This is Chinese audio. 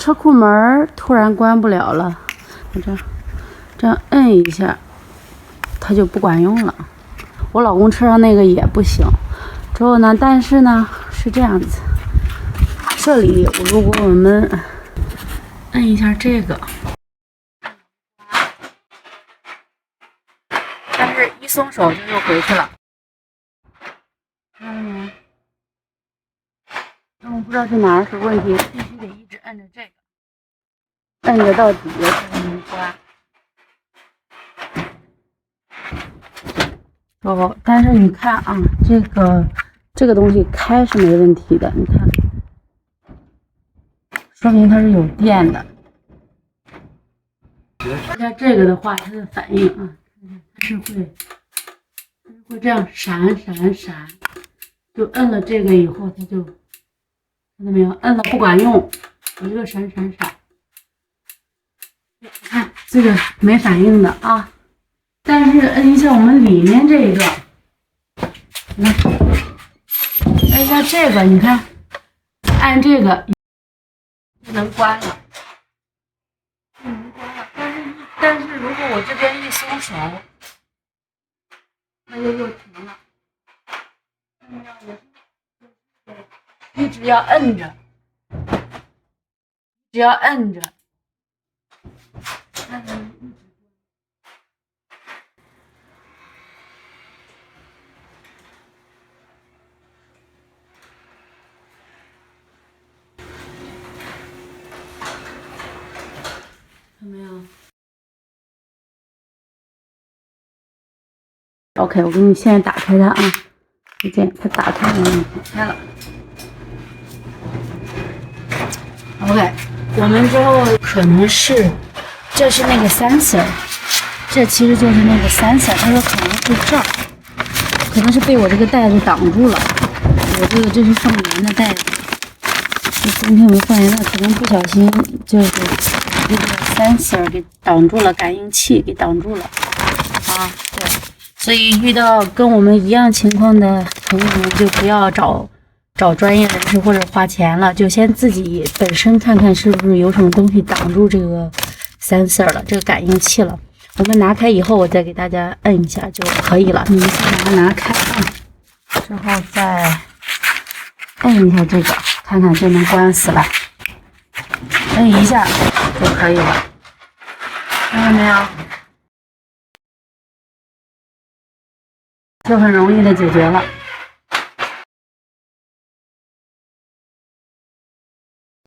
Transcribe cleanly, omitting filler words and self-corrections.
车库门突然关不了了，我这样摁一下，它就不管用了。我老公车上那个也不行。之后呢，但是呢是这样子，这里如果我们摁一下这个，但是一松手就又回去了。看到没？但我不知道是哪儿是问题，必须得一直摁着这个，摁着到底才能关。哦，但是你看啊，这个东西开是没问题的，你看，说明它是有电的。像这个的话，它的反应啊，它是会这样闪，就摁了这个以后，它就看到没有？摁了不管用，一个闪。你看这个没反应的啊，但是摁一下我们里面这个，摁一下这个，你看，按这个就能关了。但是如果我这边一松手，它又停了。一直要摁着，看没有 ？OK， 我给你现在打开它啊，再见，它打开了，打开了。OK， 我们之后可能是，这是那个 sensor， 这其实就是那个 sensor， 他说可能是这儿，可能是被我这个袋子挡住了。我这是放盐的袋子，今天我们放盐的可能不小心就是这个 sensor 给挡住了，感应器给挡住了啊。对，所以遇到跟我们一样情况的朋友们，就不要找专业人士或者花钱了，就先自己本身看看是不是有什么东西挡住这个 sensor 了，这个感应器了。我们拿开以后，我再给大家摁一下就可以了。你们先把它拿开啊，之后再摁一下这个，看看就能关死了。摁一下就可以了，看到没有？就很容易的解决了。